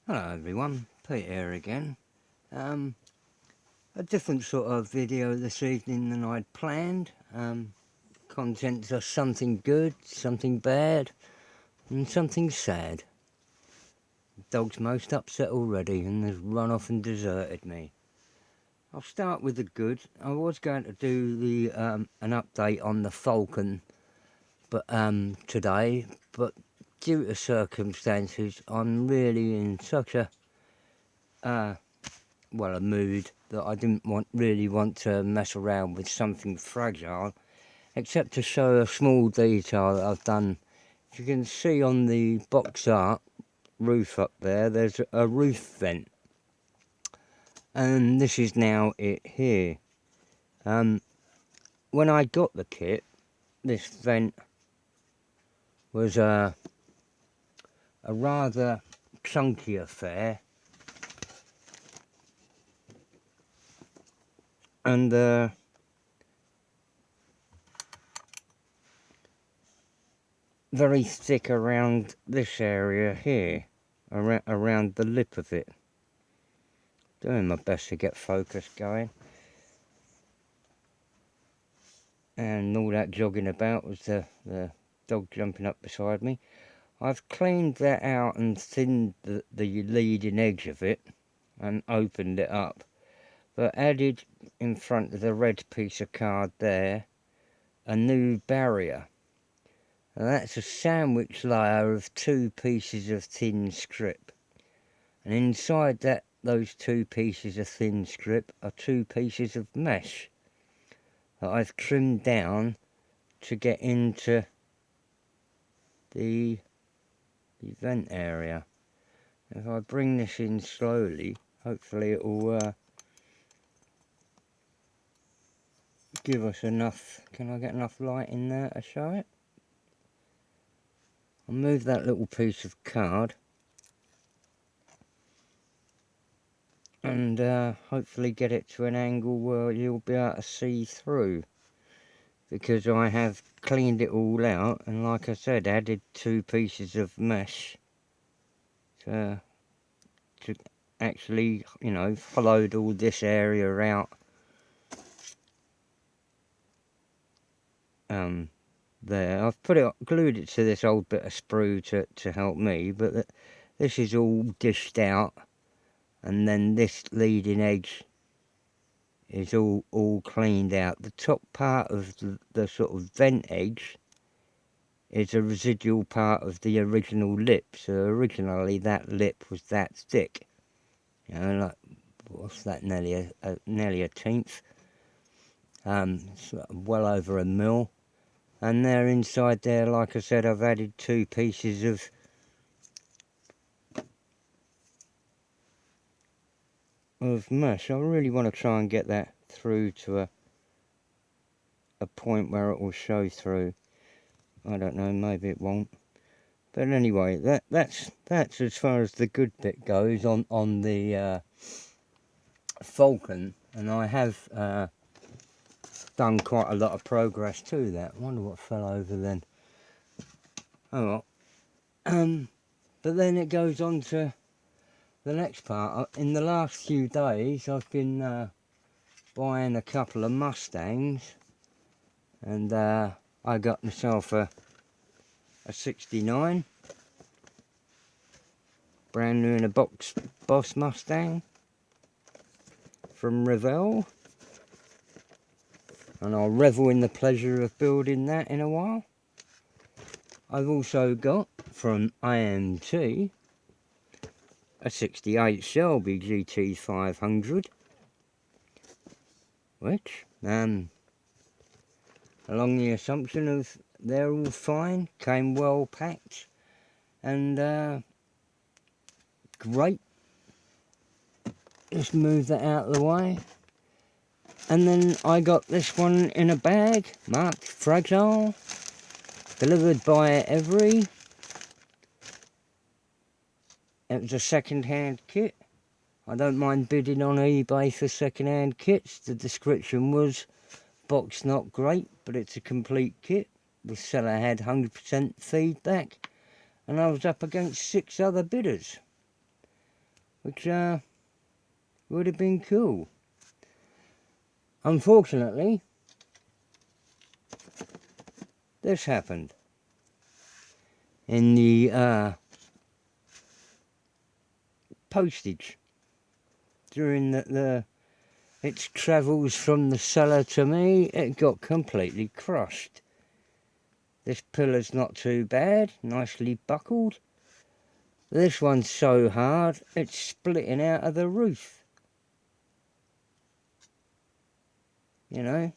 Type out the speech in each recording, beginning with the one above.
Hello everyone, Pete here again. A different sort of video this evening than I'd planned. Contents are something good, something bad, and something sad. The dog's most upset already and has run off and deserted me. I'll start with the good. I was going to do the an update on the Falcon today, but due to circumstances I'm really in such a mood that I didn't really want to mess around with something fragile, except to show a small detail that I've done. If you can see on the box art roof up there, there's a roof vent, and this is now it here. When I got the kit, this vent was a rather chunky affair, and very thick around this area here, around the lip of it. Doing my best to get focus going. And all that jogging about was the dog jumping up beside me. I've cleaned that out and thinned the leading edge of it and opened it up, but added in front of the red piece of card there a new barrier. And that's a sandwich layer of two pieces of thin strip, and inside those two pieces of thin strip are two pieces of mesh that I've trimmed down to get into the vent area. If I bring this in slowly, hopefully it will give us enough. Can I get enough light in there to show it? I'll move that little piece of card and hopefully get it to an angle where you'll be able to see through, because I have cleaned it all out and, like I said, added two pieces of mesh to actually, you know, hollowed all this area out there. I've glued it to this old bit of sprue to help me, but this is all dished out, and then this leading edge is all cleaned out. The top part of the sort of vent edge is a residual part of the original lip. So originally that lip was that thick, you know, like, what's that, nearly a tenth. It's well over a mil. And there inside there, like I said, I've added two pieces of mesh. I really want to try and get that through to a point where it will show through. I don't know, maybe it won't. But anyway, that's as far as the good bit goes on the Falcon, and I have done quite a lot of progress to that. I wonder what fell over then. Oh well. But then it goes on to the next part. In the last few days I've been buying a couple of Mustangs, and I got myself a 69, brand new in a box Boss Mustang from Revell, and I'll revel in the pleasure of building that in a while. I've also got from AMT a 68 Shelby GT 500, which, along the assumption of they're all fine, came well packed and great. Just move that out of the way. And then I got this one in a bag, marked fragile, delivered by Every. It was a second-hand kit. I don't mind bidding on eBay for second-hand kits. The description was, box not great, but it's a complete kit. The seller had 100% feedback, and I was up against 6 other bidders. which would have been cool. Unfortunately, this happened in the postage during its travels from the seller to me. It got completely crushed. This pillar's not too bad, nicely buckled. This one's so hard it's splitting out of the roof. You know,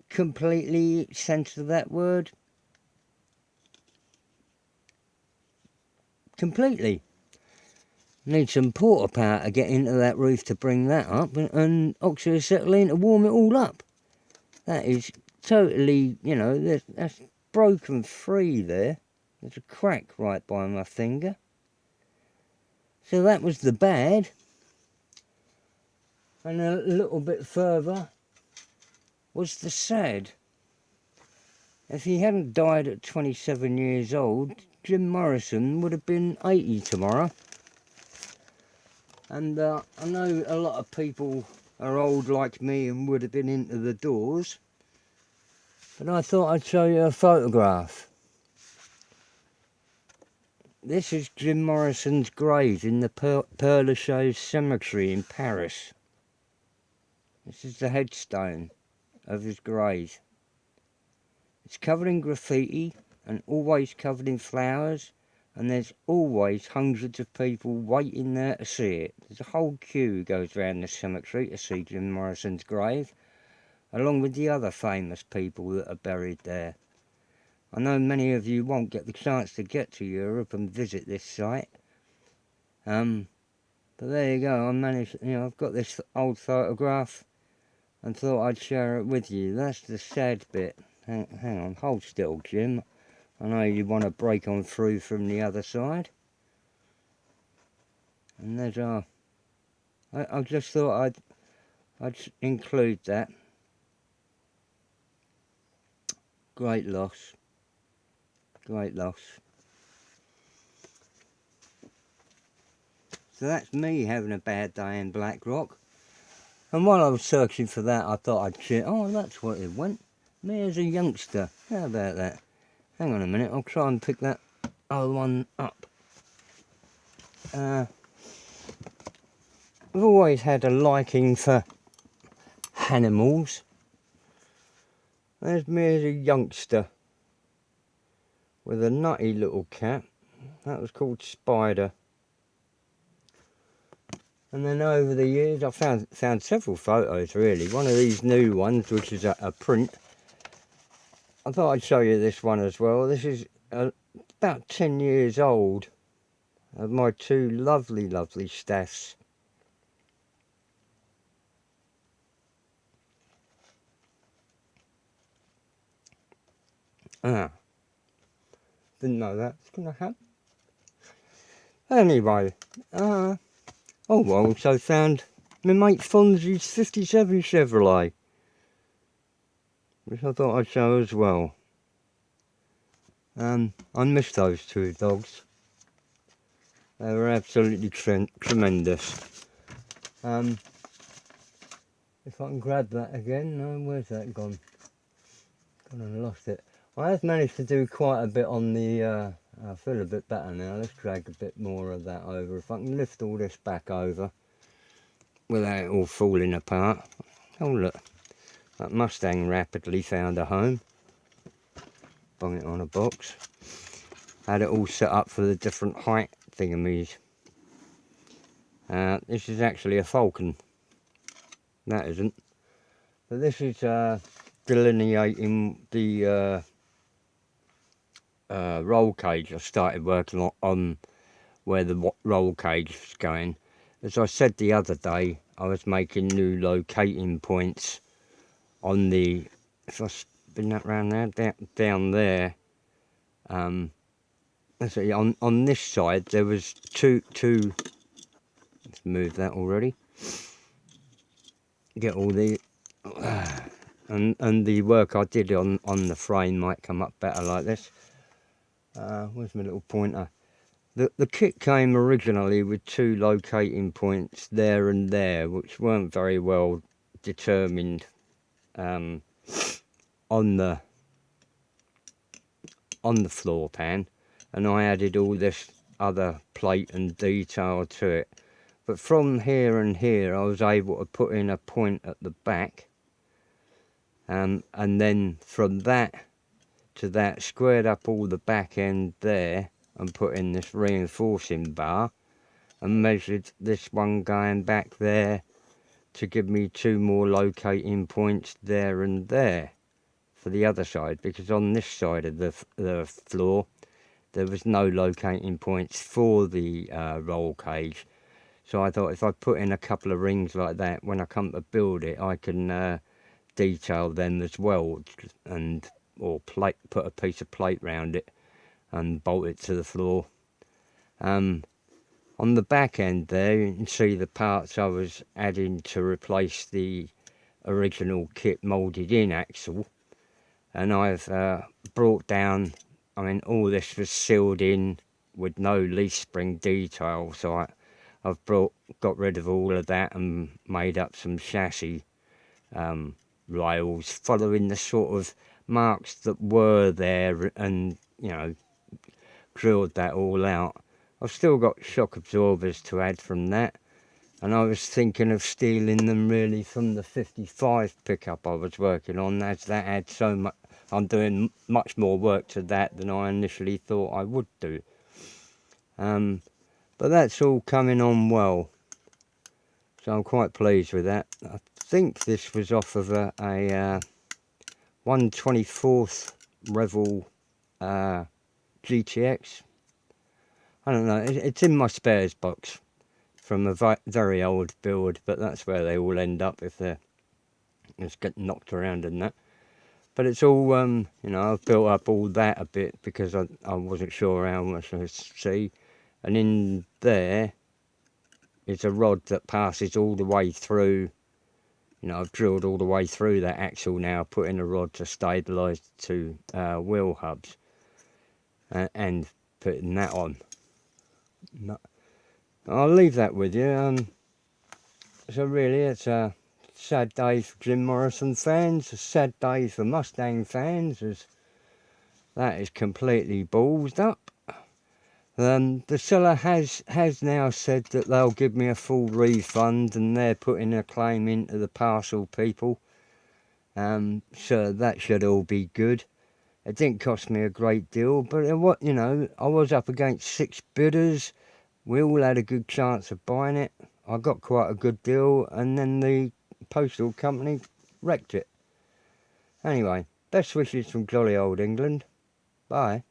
completely sense of that word. Completely. Need some porta power to get into that roof to bring that up, and oxyacetylene to warm it all up. That is totally, you know, that's broken free there. There's a crack right by my finger. So that was the bad. And a little bit further was the sad. If he hadn't died at 27 years old, Jim Morrison would have been 80 tomorrow. And I know a lot of people are old like me and would have been into the doors. But I thought I'd show you a photograph. This is Jim Morrison's grave in the Père Lachaise Cemetery in Paris. This is the headstone of his grave. It's covered in graffiti and always covered in flowers, and there's always hundreds of people waiting there to see it. There's a whole queue goes round the cemetery to see Jim Morrison's grave, along with the other famous people that are buried there. I know many of you won't get the chance to get to Europe and visit this site. But there you go, I managed, you know, I've got this old photograph and thought I'd share it with you. That's the sad bit. Hang on, hold still, Jim. I know you want to break on through from the other side. And there's our... I just thought I'd include that. Great loss. Great loss. So that's me having a bad day in Blackrock. And while I was searching for that, I thought I'd check. Oh, that's what it went. Me as a youngster. How about that? Hang on a minute, I'll try and pick that other one up. I've always had a liking for animals. There's me as a youngster with a nutty little cat. That was called Spider. And then over the years I found several photos really. One of these new ones, which is a print. I thought I'd show you this one as well. This is about 10 years old. Of my two lovely, lovely staffs. Didn't know that was going to happen. Anyway, oh, I also found my mate Fonzie's 57 Chevrolet, which I thought I'd show as well. I miss those two dogs. They were absolutely tremendous. If I can grab that again, no, where's that gone? Gone and lost it. I have managed to do quite a bit on the, I feel a bit better now. Let's drag a bit more of that over. If I can lift all this back over without it all falling apart. Oh look, that Mustang rapidly found a home. Bung it on a box. Had it all set up for the different height thingamies. This is actually a Falcon. That isn't. But this is delineating the roll cage. I started working on where the roll cage is going. As I said the other day, I was making new locating points on the, if I spin that round there, down there. Let's see, on this side there was two. Let's move that already. Get all the and the work I did on the frame might come up better like this. Where's my little pointer? The kit came originally with 2 locating points there and there, which weren't very well determined on the floor pan, and I added all this other plate and detail to it. But from here and here, I was able to put in a point at the back, and then from that to that, squared up all the back end there and put in this reinforcing bar, and measured this one going back there to give me 2 more locating points there and there for the other side, because on this side of the floor there was no locating points for the roll cage. So I thought if I put in a couple of rings like that, when I come to build it, I can detail them as well, and or put a piece of plate round it and bolt it to the floor. On the back end there, you can see the parts I was adding to replace the original kit moulded in axle, and I've brought down, I mean, all this was sealed in with no leaf spring detail, so I've got rid of all of that and made up some chassis rails following the sort of marks that were there, and you know, drilled that all out. I've still got shock absorbers to add from that, and I was thinking of stealing them really from the 55 pickup I was working on, as that had so much. I'm doing much more work to that than I initially thought I would do. But that's all coming on well, so I'm quite pleased with that. I think this was off of a 1/24th Revel GTX. I don't know, it's in my spares box from a very old build, but that's where they all end up if they're just getting knocked around and that. But it's all, you know, I've built up all that a bit because I wasn't sure how much I see. And in there is a rod that passes all the way through. You know, I've drilled all the way through that axle now, put in a rod to stabilise to wheel hubs, and putting that on. No, I'll leave that with you. So really, it's a sad day for Jim Morrison fans, a sad day for Mustang fans, as that is completely ballsed up. The seller has now said that they'll give me a full refund, and they're putting a claim into the parcel people. So that should all be good. It didn't cost me a great deal, but you know, I was up against 6 bidders. We all had a good chance of buying it. I got quite a good deal, and then the postal company wrecked it. Anyway, best wishes from jolly old England. Bye.